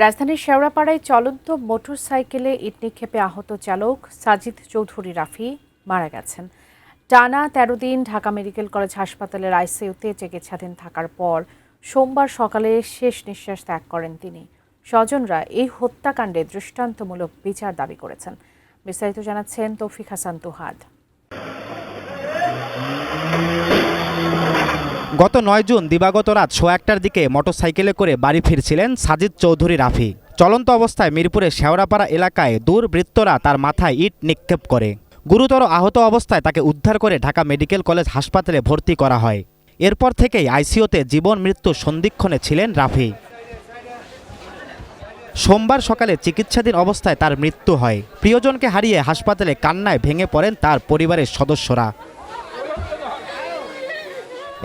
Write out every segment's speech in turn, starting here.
রাজধানীর শেওড়াপাড়ায় চলন্ত মোটরসাইকেলে ইট নিক্ষেপে আহত চালক সাজিদ চৌধুরী রাফি মারা গেছেন। টানা ১৩ দিন ঢাকা মেডিকেল কলেজ হাসপাতালের আইসিইউতে চিকিৎসাধীন থাকার পর সোমবার সকালে শেষ নিঃশ্বাস ত্যাগ করেন তিনি। স্বজনরা এই হত্যাকাণ্ডে দৃষ্টান্তমূলক বিচার দাবি করেছেন। বিস্তারিত জানাচ্ছেন তৌফিক হাসান তুহাদ। গত ৯ জুন দিবাগত রাত ১:১টার দিকে মোটরসাইকেলে করে বাড়ি ফিরছিলেন সাজিদ চৌধুরী রাফি। চলন্ত অবস্থায় মিরপুরের শেওড়াপাড়া এলাকায় দুর্বৃত্তরা তার মাথায় ইট নিক্ষেপ করে। গুরুতর আহত অবস্থায় তাকে উদ্ধার করে ঢাকা মেডিকেল কলেজ হাসপাতালে ভর্তি করা হয়। এরপর থেকেই আইসিইউতে জীবন মৃত্যু সন্ধিক্ষণে ছিলেন রাফি। সোমবার সকালে চিকিৎসাধীন অবস্থায় তার মৃত্যু হয়। প্রিয়জনকে হারিয়ে হাসপাতালে কান্নায় ভেঙে পড়েন তার পরিবারের সদস্যরা।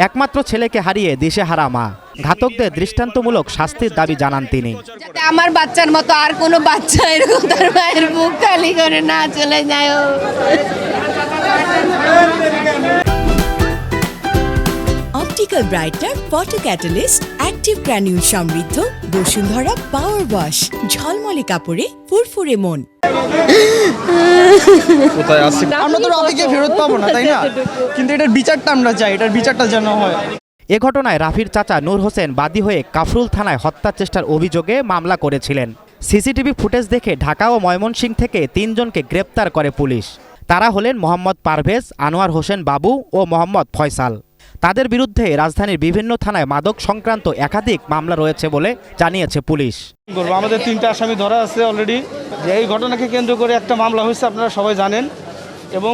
একমাত্র ছেলেকে হারিয়ে দিশেহারা মা। ঘাতকদের দৃষ্টান্তমূলক শাস্তির দাবি জানান তিনি। যাতে আমার বাচ্চার মতো আর কোনো বাচ্চা এরকম তার মায়ের বুক খালি করে না চলে যায়। Optical brighter photo catalyst active granule সমৃদ্ধ বসুন্ধরা পাওয়ার ওয়াশ, ঝলমলে কাপড়ে ফুরফুরে মন। আমরা তো রাফিকে ফেরত পাবো না, তাই না? কিন্তু এটার বিচারটা আমরা চাই, এটার বিচারটা যেন হয়। এ ঘটনায় রাফির চাচা নূর হোসেন বাদী হয়ে কাফরুল থানায় হত্যা চেষ্টার অভিযোগে মামলা করেছিলেন। সিসিটিভি ফুটেজ দেখে ঢাকা ও ময়মনসিংহ থেকে ৩ জনকে গ্রেপ্তার করে পুলিশ। তারা হলেন মোহাম্মদ পারভেজ, আনোয়ার হোসেন বাবু ও মোহাম্মদ ফয়সাল। তাদের বিরুদ্ধে রাজধানীর বিভিন্ন থানায় মাদক সংক্রান্ত একাধিক মামলা রয়েছে বলে জানিয়েছে পুলিশ। আমাদের 3টা আসামি ধরা আছে অলরেডি। যে এই ঘটনাকে কেন্দ্র করে একটা মামলা হয়েছে, আপনারা সবাই জানেন। এবং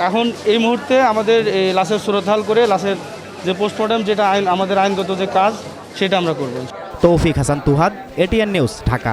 এখন এই মুহূর্তে আমাদের এই লাশের সুরতহাল করে লাশের যে পোস্টমর্টম, যেটা আমাদের আইনগত যে কাজ, সেটা আমরা করব। তৌফিক হাসান তুহাদ, এটিএন নিউজ, ঢাকা।